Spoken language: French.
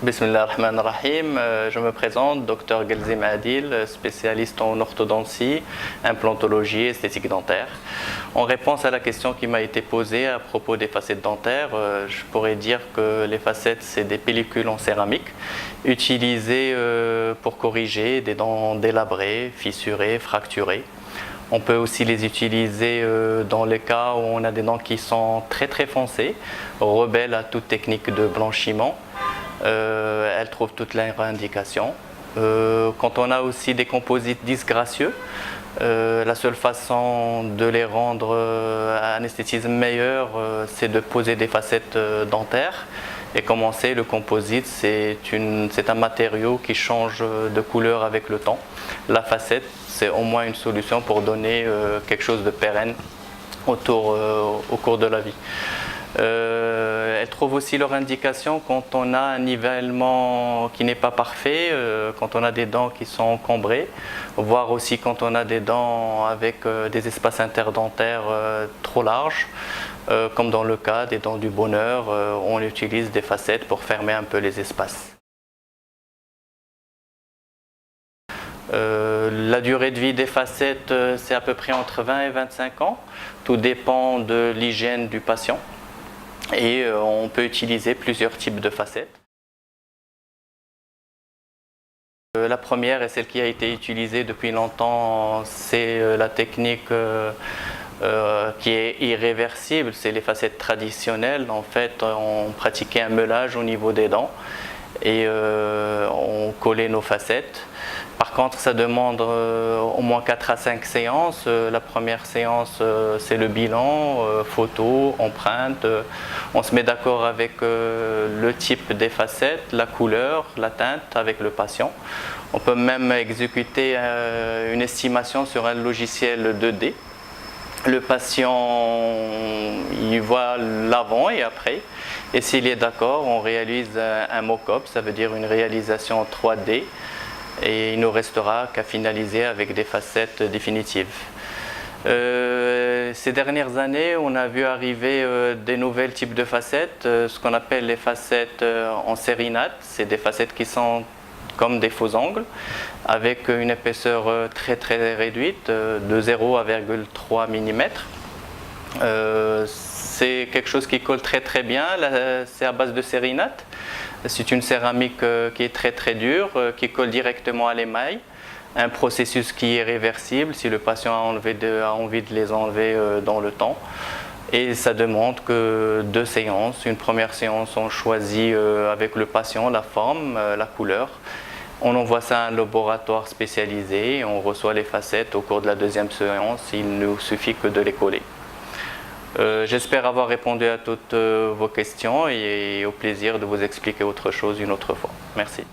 Bismillah ar-Rahman ar-Rahim. Je me présente, Dr Gelzim Adil, spécialiste en orthodontie, implantologie et esthétique dentaire. En réponse à la question qui m'a été posée à propos des facettes dentaires, je pourrais dire que les facettes, c'est des pellicules en céramique utilisées pour corriger des dents délabrées, fissurées, fracturées. On peut aussi les utiliser dans les cas où on a des dents qui sont très foncées, rebelles à toute technique de blanchiment. Elles trouvent toutes leurs indications. Quand on a aussi des composites disgracieux, la seule façon de les rendre à un esthétisme meilleur, c'est de poser des facettes dentaires. Et comme on sait, le composite, c'est un matériau qui change de couleur avec le temps. La facette, c'est au moins une solution pour donner quelque chose de pérenne au cours de la vie. Elles trouvent aussi leur indication quand on a un nivellement qui n'est pas parfait, quand on a des dents qui sont encombrées, voire aussi quand on a des dents avec des espaces interdentaires trop larges, comme dans le cas des dents du bonheur, on utilise des facettes pour fermer un peu les espaces. La durée de vie des facettes, c'est à peu près entre 20 et 25 ans. Tout dépend de l'hygiène du patient. Et on peut utiliser plusieurs types de facettes. La première et celle qui a été utilisée depuis longtemps, c'est la technique qui est irréversible, c'est les facettes traditionnelles. En fait, on pratiquait un meulage au niveau des dents et on collait nos facettes. Par contre, ça demande au moins 4 à 5 séances. La première séance, c'est le bilan, photo, empreinte. On se met d'accord avec le type des facettes, la couleur, la teinte avec le patient. On peut même exécuter une estimation sur un logiciel 2D. Le patient, il voit l'avant et après. Et s'il est d'accord, on réalise un mock-up, ça veut dire une réalisation 3D. Et il ne nous restera qu'à finaliser avec des facettes définitives. Ces dernières années, on a vu arriver des nouveaux types de facettes, ce qu'on appelle les facettes en sérinate. C'est des facettes qui sont comme des faux angles, avec une épaisseur très réduite, de 0 à 0,3 mm. C'est quelque chose qui colle très bien, c'est à base de sérinate. C'est une céramique qui est très dure, qui colle directement à l'émail. Un processus qui est réversible si le patient a envie de les enlever dans le temps. Et ça demande que 2 séances. Une première séance, on choisit avec le patient la forme, la couleur. On envoie ça à un laboratoire spécialisé et on reçoit les facettes au cours de la deuxième séance. Il ne suffit que de les coller. J'espère avoir répondu à toutes vos questions et au plaisir de vous expliquer autre chose une autre fois. Merci.